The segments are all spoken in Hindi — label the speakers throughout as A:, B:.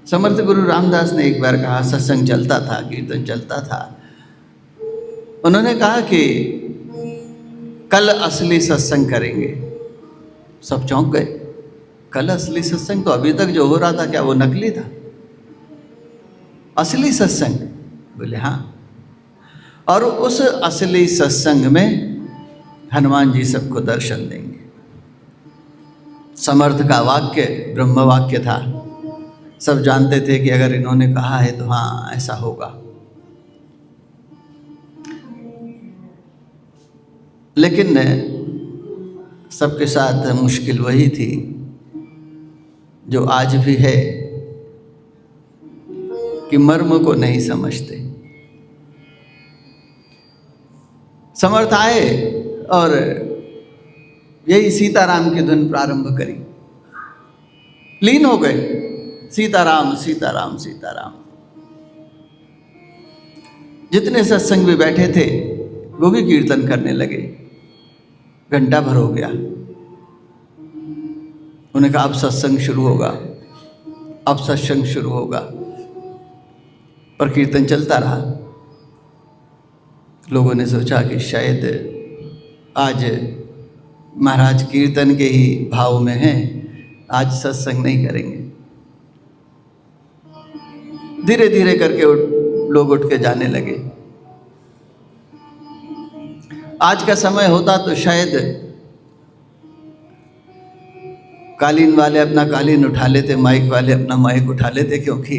A: समर्थ गुरु रामदास ने एक बार कहा, सत्संग चलता था, कीर्तन चलता था, उन्होंने कहा कि कल असली सत्संग करेंगे। सब चौंक गए, कल असली सत्संग? तो अभी तक जो हो रहा था क्या वो नकली था? असली सत्संग? बोले हाँ। और उस असली सत्संग में हनुमान जी सबको दर्शन देंगे। समर्थ का वाक्य ब्रह्म वाक्य था, सब जानते थे कि अगर इन्होंने कहा है तो हाँ ऐसा होगा। लेकिन सबके साथ मुश्किल वही थी जो आज भी है कि मर्म को नहीं समझते। समर्थ आए और यही सीताराम की धुन प्रारंभ करी, लीन हो गए, सीताराम सीताराम सीताराम। जितने सत्संग में बैठे थे वो भी कीर्तन करने लगे। घंटा भर हो गया। उन्होंने कहा अब सत्संग शुरू होगा, अब सत्संग शुरू होगा। पर कीर्तन चलता रहा। लोगों ने सोचा कि शायद आज महाराज कीर्तन के ही भाव में हैं, आज सत्संग नहीं करेंगे। धीरे धीरे करके लोग उठ के जाने लगे। आज का समय होता तो शायद कालीन वाले अपना कालीन उठा लेते, माइक वाले अपना माइक उठा लेते, क्योंकि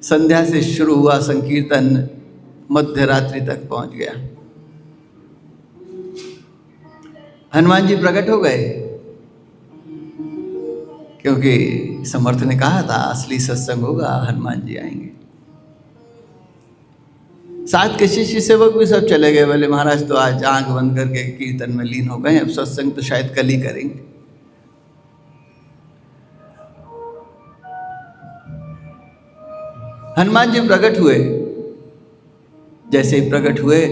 A: संध्या से शुरू हुआ संकीर्तन मध्य रात्रि तक पहुंच गया। हनुमान जी प्रकट हो गए, क्योंकि समर्थ ने कहा था असली सत्संग होगा, हनुमान जी आएंगे। साथ के शिष्य सेवक भी सब चले गए। बोले महाराज तो आज आंख बंद करके कीर्तन में लीन हो गए, अब सत्संग तो शायद कल ही करेंगे। हनुमान जी प्रकट हुए। जैसे ही प्रकट हुए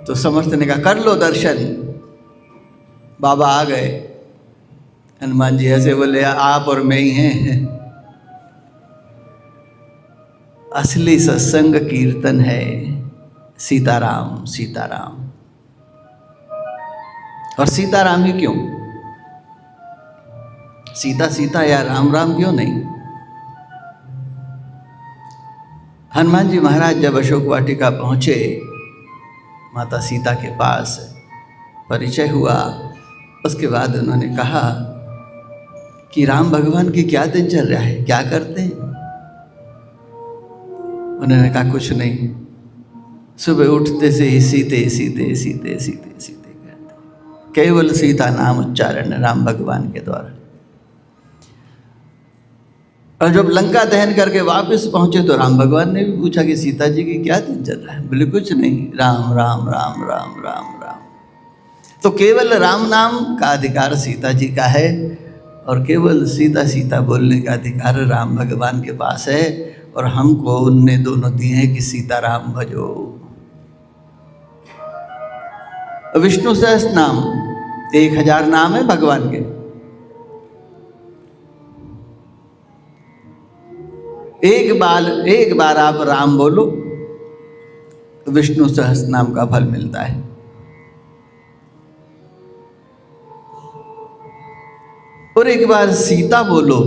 A: तो समर्थ ने कहा कर लो दर्शन। बाबा आ गए। हनुमान जी ऐसे बोले आप और मैं ही हैं। असली सत्संग कीर्तन है, सीताराम सीताराम। और सीताराम ही क्यों? सीता सीता या राम राम क्यों नहीं? हनुमान जी महाराज जब अशोक वाटिका पहुंचे, माता सीता के पास परिचय हुआ, उसके बाद उन्होंने कहा कि राम भगवान की क्या दिनचर्या है, क्या करते हैं? उन्होंने कहा कुछ नहीं, सुबह उठते से ही सीते सीते सीते सीते सीते करते, केवल सीता नाम उच्चारण राम भगवान के द्वारा। और जब लंका दहन करके वापस पहुंचे तो राम भगवान ने भी पूछा कि सीता जी की क्या दिनचर्या है? बोले कुछ नहीं, राम राम राम राम राम राम। तो केवल राम नाम का अधिकार सीता जी का है, और केवल सीता सीता बोलने का अधिकार राम भगवान के पास है। और हमको उनने दोनों दिए हैं कि सीताराम भजो। विष्णु सहस्त्र नाम 1000 नाम है भगवान के। एक बार आप राम बोलो तो विष्णु सहस्त्र नाम का फल मिलता है। और एक बार सीता बोलो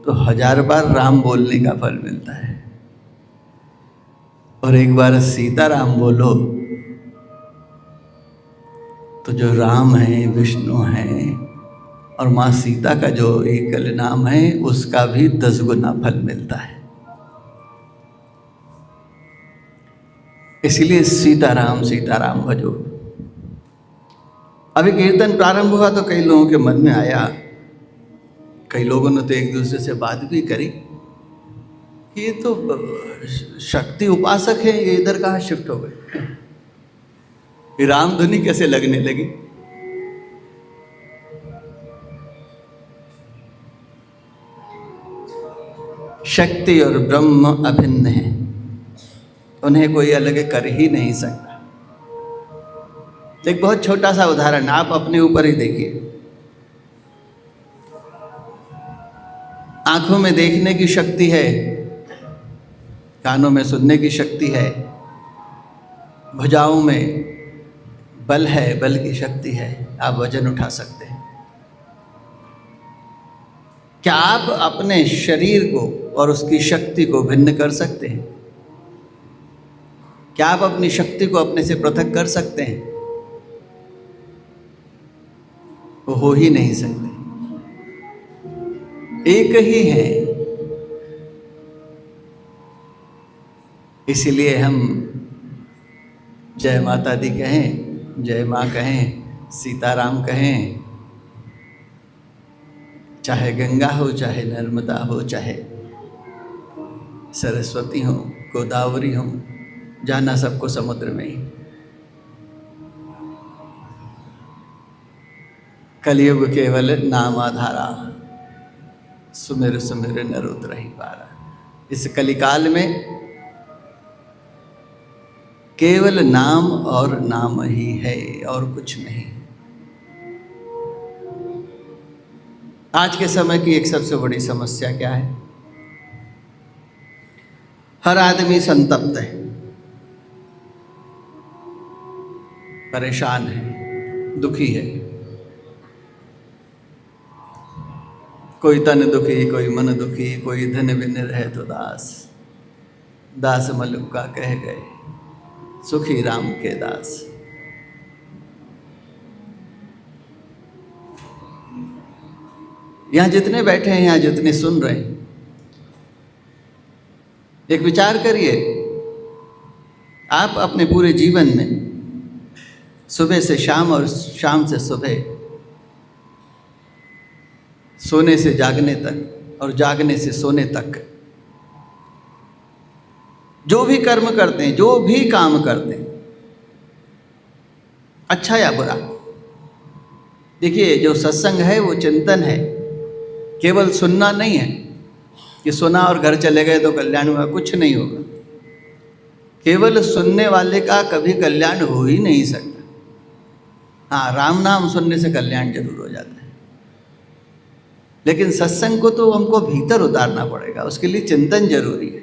A: तो 1000 बार राम बोलने का फल मिलता है। और एक बार सीताराम बोलो तो जो राम है, विष्णु है, और माँ सीता का जो एकल नाम है उसका भी 10 गुना फल मिलता है। इसलिए सीताराम सीताराम भजो। अभी कीर्तन प्रारंभ हुआ तो कई लोगों के मन में आया, कई लोगों ने तो एक दूसरे से बात भी करी कि ये तो शक्ति उपासक है, ये इधर कहाँ शिफ्ट हो गए, ये रामधुनी कैसे लगने लगी? शक्ति और ब्रह्म अभिन्न है, उन्हें कोई अलग कर ही नहीं सकता। एक बहुत छोटा सा उदाहरण आप अपने ऊपर ही देखिए। आंखों में देखने की शक्ति है, कानों में सुनने की शक्ति है, भुजाओं में बल है, बल की शक्ति है, आप वजन उठा सकते हैं। क्या आप अपने शरीर को और उसकी शक्ति को भिन्न कर सकते हैं? क्या आप अपनी शक्ति को अपने से पृथक कर सकते हैं? वो हो ही नहीं सकते, एक ही है। इसलिए हम जय माता दी कहें, जय माँ कहें, सीताराम कहें, चाहे गंगा हो, चाहे नर्मदा हो, चाहे सरस्वती हो, गोदावरी हो, जाना सबको समुद्र में ही। कलयुग केवल नाम आधारा, सुमिर सुमिर नर उतरहि पारा। इस कलिकाल में केवल नाम और नाम ही है और कुछ नहीं। आज के समय की एक सबसे बड़ी समस्या क्या है? हर आदमी संतप्त है, परेशान है, दुखी है। कोई तन दुखी, कोई मन दुखी, कोई धन बिन रहे तो दास। दास मलुका कह गए, सुखी राम के दास। यहां जितने बैठे हैं, यहां जितने सुन रहे हैं, एक विचार करिए, आप अपने पूरे जीवन में सुबह से शाम और शाम से सुबह, सोने से जागने तक और जागने से सोने तक जो भी कर्म करते हैं, जो भी काम करते हैं, अच्छा या बुरा, देखिए जो सत्संग है वो चिंतन है, केवल सुनना नहीं है कि सुना और घर चले गए तो कल्याण हुआ, कुछ नहीं होगा। केवल सुनने वाले का कभी कल्याण हो ही नहीं सकता। हाँ, राम नाम सुनने से कल्याण जरूर हो जाता है, लेकिन सत्संग को तो हमको भीतर उतारना पड़ेगा, उसके लिए चिंतन जरूरी है।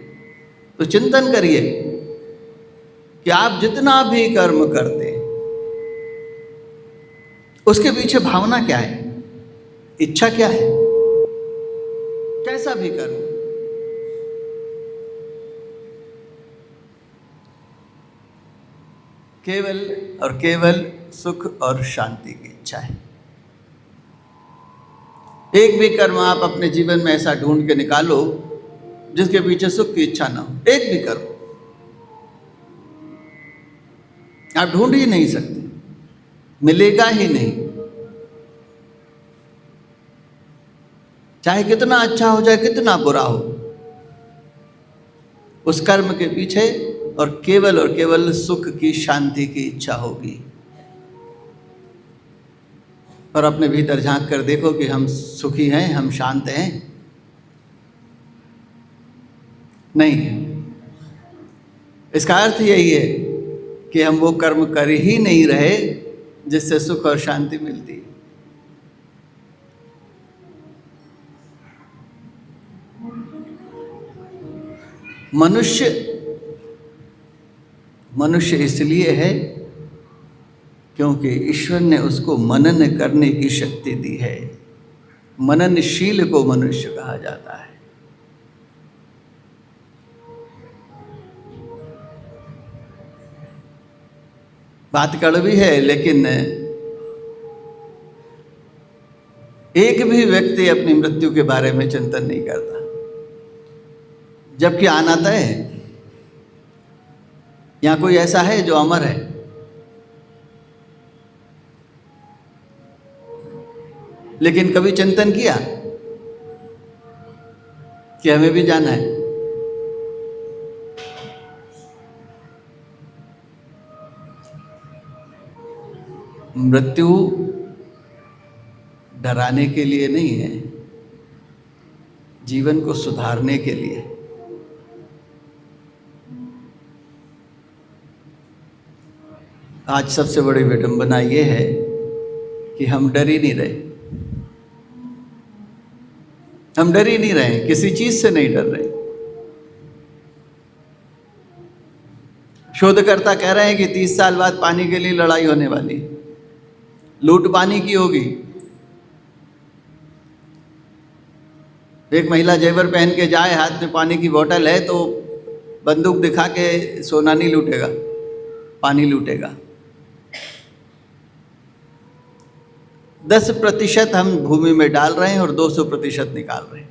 A: तो चिंतन करिए कि आप जितना भी कर्म करते हैं उसके पीछे भावना क्या है, इच्छा क्या है। कैसा भी कर्म, केवल और केवल सुख और शांति की इच्छा है। एक भी कर्म आप अपने जीवन में ऐसा ढूंढ के निकालो जिसके पीछे सुख की इच्छा ना हो। एक भी कर्म आप ढूंढ ही नहीं सकते, मिलेगा ही नहीं। चाहे कितना अच्छा हो, चाहे कितना बुरा हो, उस कर्म के पीछे और केवल सुख की, शांति की इच्छा होगी। और अपने भीतर झांक कर देखो कि हम सुखी हैं, हम शांत हैं? नहीं। इसका अर्थ यही है कि हम वो कर्म कर ही नहीं रहे जिससे सुख और शांति मिलती है। मनुष्य इसलिए है क्योंकि ईश्वर ने उसको मनन करने की शक्ति दी है। मननशील को मनुष्य कहा जाता है। बात कड़वी है, लेकिन एक भी व्यक्ति अपनी मृत्यु के बारे में चिंतन नहीं करता, जबकि आना तय है। यहां कोई ऐसा है जो अमर है? लेकिन कभी चिंतन किया कि हमें भी जाना है? मृत्यु डराने के लिए नहीं है, जीवन को सुधारने के लिए। आज सबसे बड़ी विडंबना ये है कि हम डर ही नहीं रहे। हम डर ही नहीं रहे, किसी चीज से नहीं डर रहे। शोधकर्ता कह रहे हैं कि 30 साल बाद पानी के लिए लड़ाई होने वाली, लूट पानी की होगी। एक महिला जेवर पहन के जाए, हाथ में पानी की बोतल है, तो बंदूक दिखा के सोना नहीं लूटेगा, पानी लूटेगा। 10% हम भूमि में डाल रहे हैं और 200% निकाल रहे हैं।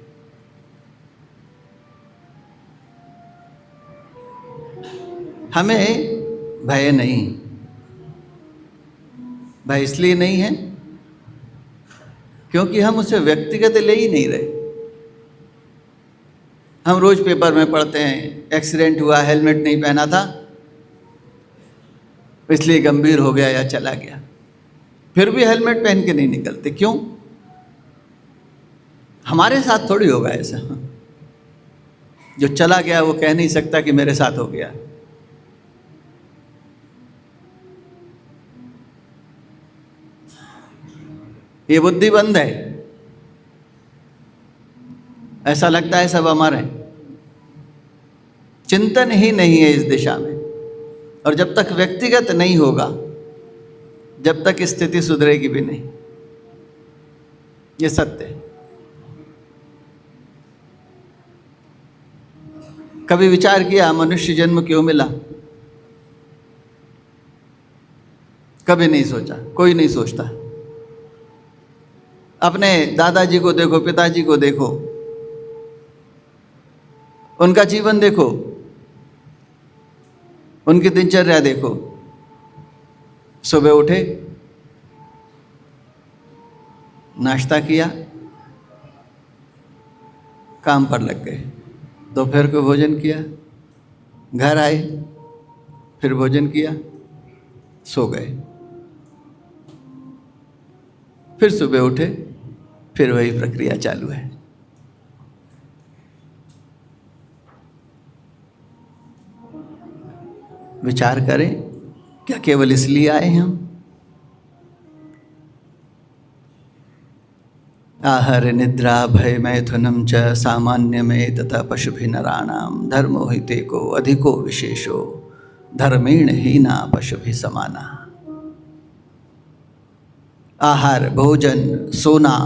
A: हमें भय नहीं। भय इसलिए नहीं है क्योंकि हम उसे व्यक्तिगत ले ही नहीं रहे। हम रोज पेपर में पढ़ते हैं, एक्सीडेंट हुआ, हेलमेट नहीं पहना था, इसलिए गंभीर हो गया या चला गया। फिर भी हेलमेट पहन के नहीं निकलते, क्यों? हमारे साथ थोड़ी होगा ऐसा। जो चला गया वो कह नहीं सकता कि मेरे साथ हो गया। ये बुद्धि बंद है, ऐसा लगता है सब अमर है। चिंतन ही नहीं है इस दिशा में। और जब तक व्यक्तिगत नहीं होगा, जब तक स्थिति सुधरेगी भी नहीं। ये सत्य है। कभी विचार किया मनुष्य जन्म क्यों मिला? कभी नहीं सोचा, कोई नहीं सोचता। अपने दादाजी को देखो, पिताजी को देखो, उनका जीवन देखो, उनकी दिनचर्या देखो। सुबह उठे, नाश्ता किया, काम पर लग गए, दोपहर को भोजन किया, घर आए, फिर भोजन किया, सो गए, फिर सुबह उठे, फिर वही प्रक्रिया चालू है। विचार करें, क्या केवल इसलिए आए हैं हम? आहार निद्रा भय मैथुनम च सामान्य में तथा पशुभि नराणाम धर्मो हिते को अधिको विशेषो धर्मेण हीना पशुभि समाना। आहार, भोजन, सोना,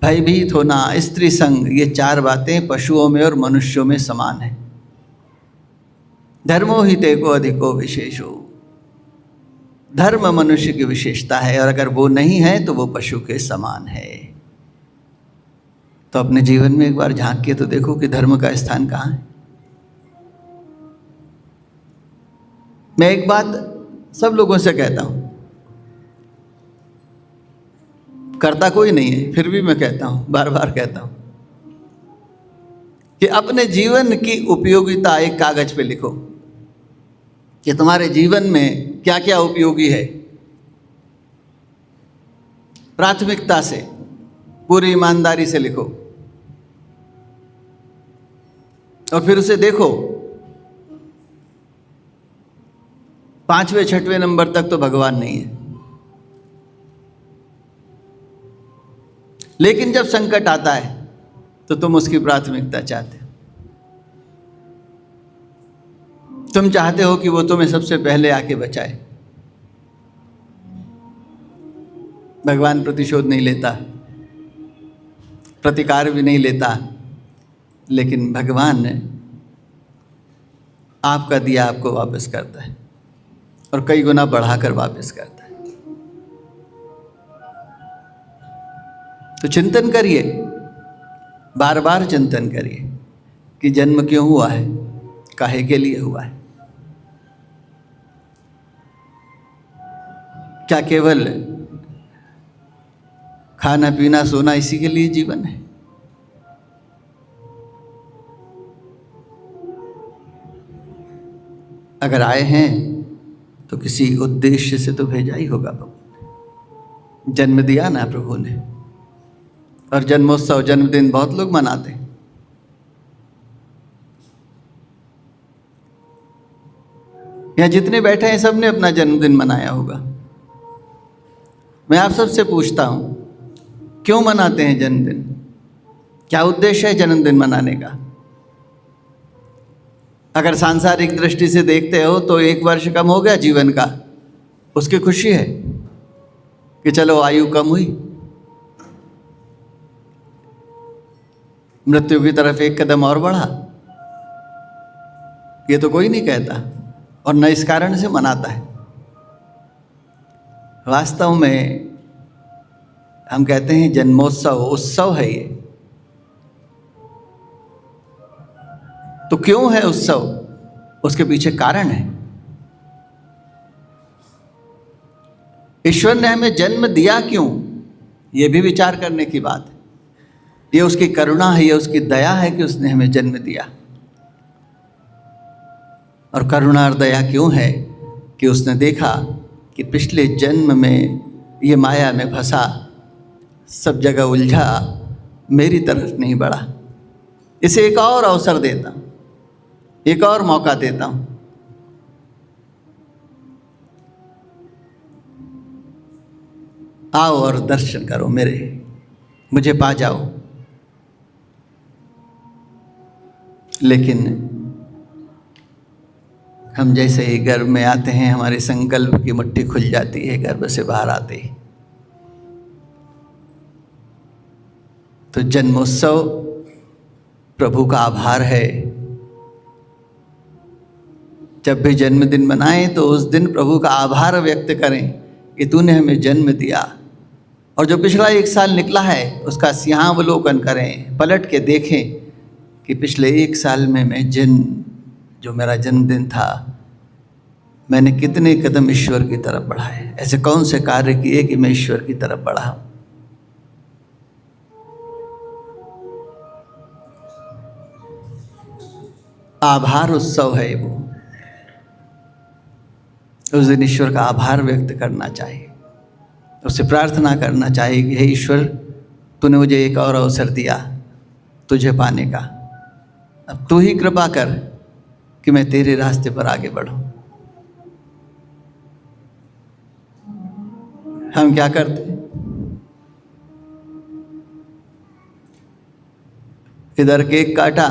A: भयभीत होना, स्त्री संग, ये 4 बातें पशुओं में और मनुष्यों में समान है। धर्मो हिते को अधिको विशेषो, धर्म मनुष्य की विशेषता है, और अगर वो नहीं है तो वो पशु के समान है। तो अपने जीवन में एक बार झांक के तो देखो कि धर्म का स्थान कहाँ है। मैं एक बात सब लोगों से कहता हूं, करता कोई नहीं है, फिर भी मैं कहता हूं, बार बार कहता हूं कि अपने जीवन की उपयोगिता एक कागज पे लिखो कि तुम्हारे जीवन में क्या क्या उपयोगी है। प्राथमिकता से, पूरी ईमानदारी से लिखो, और फिर उसे देखो। 5वें 6वें नंबर तक तो भगवान नहीं है, लेकिन जब संकट आता है तो तुम उसकी प्राथमिकता चाहते हो। तुम चाहते हो कि वो तुम्हें सबसे पहले आके बचाए। भगवान प्रतिशोध नहीं लेता, प्रतिकार भी नहीं लेता, लेकिन भगवान आपका दिया आपको वापस करता है, और कई गुना बढ़ाकर वापस करता है। तो चिंतन करिए, बार बार चिंतन करिए कि जन्म क्यों हुआ है, काहे के लिए हुआ है। क्या केवल खाना पीना सोना इसी के लिए जीवन है? अगर आए हैं तो किसी उद्देश्य से तो भेजा ही होगा प्रभु। जन्म दिया ना प्रभु ने, और जन्मोत्सव, जन्मदिन बहुत लोग मनाते हैं। यहाँ जितने बैठे हैं सब ने अपना जन्मदिन मनाया होगा। मैं आप सबसे पूछता हूं, क्यों मनाते हैं जन्मदिन? क्या उद्देश्य है जन्मदिन मनाने का? अगर सांसारिक दृष्टि से देखते हो तो 1 वर्ष कम हो गया जीवन का, उसकी खुशी है कि चलो आयु कम हुई। मृत्यु की तरफ 1 कदम और बढ़ा, ये तो कोई नहीं कहता और न इस कारण से मनाता है। वास्तव में हम कहते हैं जन्मोत्सव, उत्सव है ये। तो क्यों है उत्सव? उसके पीछे कारण है। ईश्वर ने हमें जन्म दिया क्यों, ये भी विचार करने की बात है। ये उसकी करुणा है, ये उसकी दया है कि उसने हमें जन्म दिया। और करुणा और दया क्यों है कि उसने देखा कि पिछले जन्म में ये माया में फंसा, सब जगह उलझा, मेरी तरफ नहीं बढ़ा। इसे एक और अवसर देता हूँ, एक और मौका देता हूँ। आओ और दर्शन करो मेरे, मुझे पा जाओ। लेकिन हम जैसे ही गर्भ में आते हैं, हमारे संकल्प की मुट्ठी खुल जाती है गर्भ से बाहर आते ही। तो जन्मोत्सव प्रभु का आभार है। जब भी जन्मदिन मनाएं तो उस दिन प्रभु का आभार व्यक्त करें कि तूने हमें जन्म दिया। और जो पिछला 1 साल निकला है उसका सिंहावलोकन करें, पलट के देखें कि पिछले 1 साल में मैं जो मेरा जन्मदिन था, मैंने कितने कदम ईश्वर की तरफ बढ़ाए, ऐसे कौन से कार्य किए कि मैं ईश्वर की तरफ बढ़ा। आभार उत्सव है वो। उस दिन ईश्वर का आभार व्यक्त करना चाहिए, उससे प्रार्थना करना चाहिए कि हे ईश्वर, तूने मुझे एक और अवसर दिया तुझे पाने का, अब तू ही कृपा कर कि मैं तेरे रास्ते पर आगे बढ़ूं। हम क्या करते हैं? इधर केक काटा,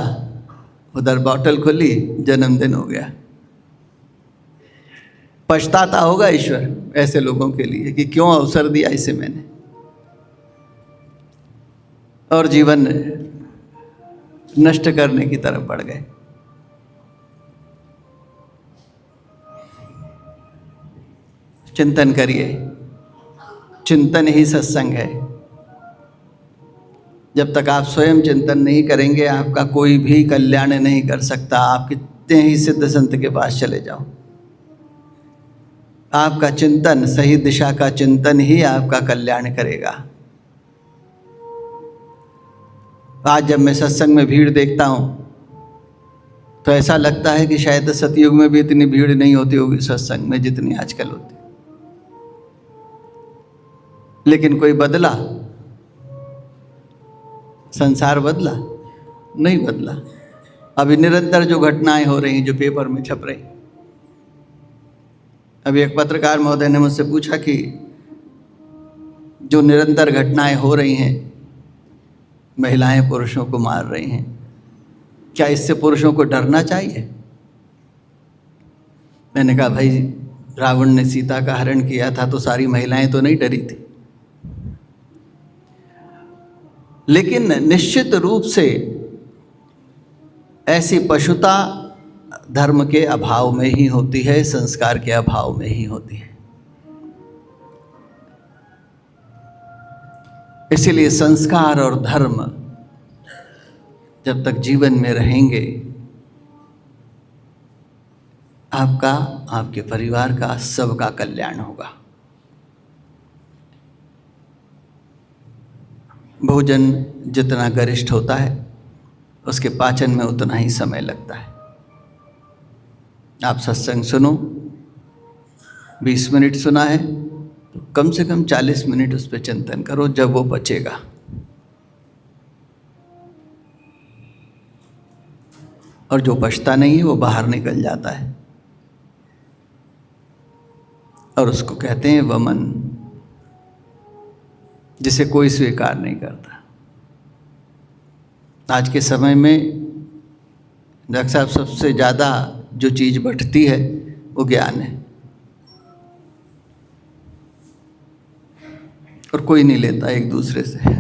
A: उधर बॉटल खुली, जन्मदिन हो गया। पछताता होगा ईश्वर ऐसे लोगों के लिए कि क्यों अवसर दिया इसे मैंने, और जीवन नष्ट करने की तरफ बढ़ गए। चिंतन करिए, चिंतन ही सत्संग है। जब तक आप स्वयं चिंतन नहीं करेंगे, आपका कोई भी कल्याण नहीं कर सकता। आप कितने ही सिद्ध संत के पास चले जाओ, आपका चिंतन, सही दिशा का चिंतन ही आपका कल्याण करेगा। आज जब मैं सत्संग में भीड़ देखता हूँ तो ऐसा लगता है कि शायद सतयुग में भी इतनी भीड़ नहीं होती होगी सत्संग में जितनी आजकल होती। लेकिन कोई बदला? संसार बदला? नहीं बदला। अभी निरंतर जो घटनाएं हो रही हैं, जो पेपर में छप रही। अभी एक पत्रकार महोदय ने मुझसे पूछा कि जो निरंतर घटनाएं हो रही हैं, महिलाएं पुरुषों को मार रही हैं, क्या इससे पुरुषों को डरना चाहिए? मैंने कहा भाई, रावण ने सीता का हरण किया था तो सारी महिलाएं तो नहीं डरी थी, लेकिन निश्चित रूप से ऐसी पशुता धर्म के अभाव में ही होती है, संस्कार के अभाव में ही होती है। इसीलिए संस्कार और धर्म जब तक जीवन में रहेंगे, आपका, आपके परिवार का, सबका कल्याण होगा। भोजन जितना गरिष्ठ होता है, उसके पाचन में उतना ही समय लगता है। आप सत्संग सुनो, 20 मिनट सुना है तो कम से कम 40 मिनट उस पर चिंतन करो, जब वो पचेगा। और जो पचता नहीं है वो बाहर निकल जाता है, और उसको कहते हैं वमन, जिसे कोई स्वीकार नहीं करता। आज के समय में डॉक्टर साहब सबसे ज़्यादा जो चीज़ बढ़ती है वो ज्ञान है, और कोई नहीं लेता एक दूसरे से।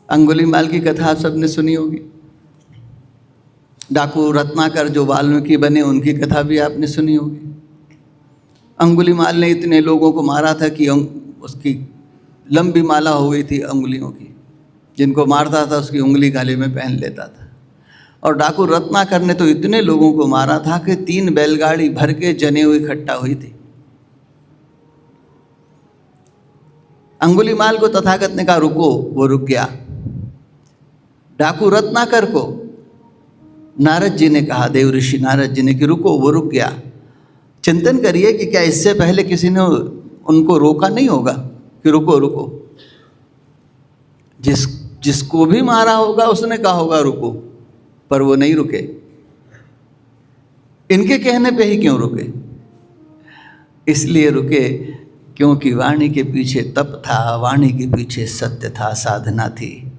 A: अंगुलीमाल की कथा आप सबने सुनी होगी। डाकू रत्नाकर जो वाल्मीकि बने उनकी कथा भी आपने सुनी होगी। अंगुलीमाल ने इतने लोगों को मारा था कि उसकी लंबी माला हो गई थी अंगुलियों की, जिनको मारता था उसकी उंगली गले में पहन लेता था। और डाकू रत्नाकर ने तो इतने लोगों को मारा था कि 3 बैलगाड़ी भर के जनेऊ इकट्ठा हुई थी। अंगुलीमाल को तथागत ने कहा रुको, वो रुक गया। डाकू रत्नाकर को नारद जी ने कहा, देव ऋषि नारद जी ने कि रुको, वो रुक गया। चिंतन करिए कि क्या इससे पहले किसी ने उनको रोका नहीं होगा कि रुको रुको। जिसको भी मारा होगा उसने कहा होगा रुको, पर वो नहीं रुके। इनके कहने पे ही क्यों रुके? इसलिए रुके क्योंकि वाणी के पीछे तप था, वाणी के पीछे सत्य था, साधना थी।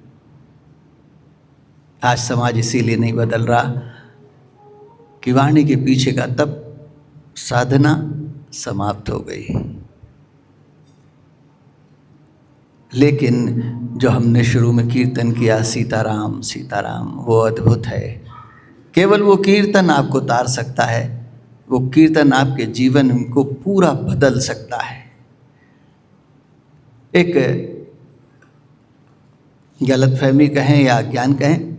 A: आज समाज इसीलिए नहीं बदल रहा कि वाणी के पीछे का तप, साधना समाप्त हो गई। लेकिन जो हमने शुरू में कीर्तन किया, सीताराम सीताराम, वो अद्भुत है। केवल वो कीर्तन आपको तार सकता है, वो कीर्तन आपके जीवन को पूरा बदल सकता है। एक गलतफहमी कहें या ज्ञान कहें,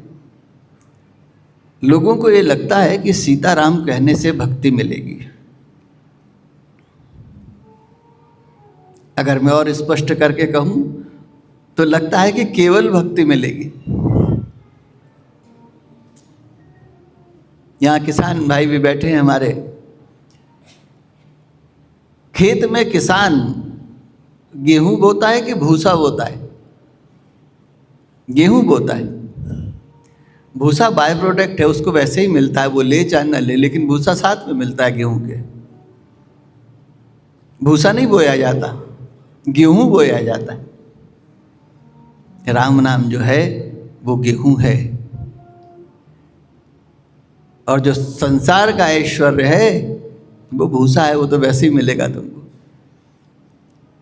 A: लोगों को ये लगता है कि सीताराम कहने से भक्ति मिलेगी। अगर मैं और स्पष्ट करके कहूं तो लगता है कि केवल भक्ति मिलेगी। यहां किसान भाई भी बैठे हैं हमारे। खेत में किसान गेहूं बोता है कि भूसा बोता है? गेहूं बोता है। भूसा बाय प्रोडक्ट है, उसको वैसे ही मिलता है, वो ले चाहे न ले, लेकिन भूसा साथ में मिलता है गेहूं के। भूसा नहीं बोया जाता, गेहूं बोया जाता है। राम नाम जो है वो गेहूं है, और जो संसार का ऐश्वर्य है वो भूसा है, वो तो वैसे ही मिलेगा तुमको।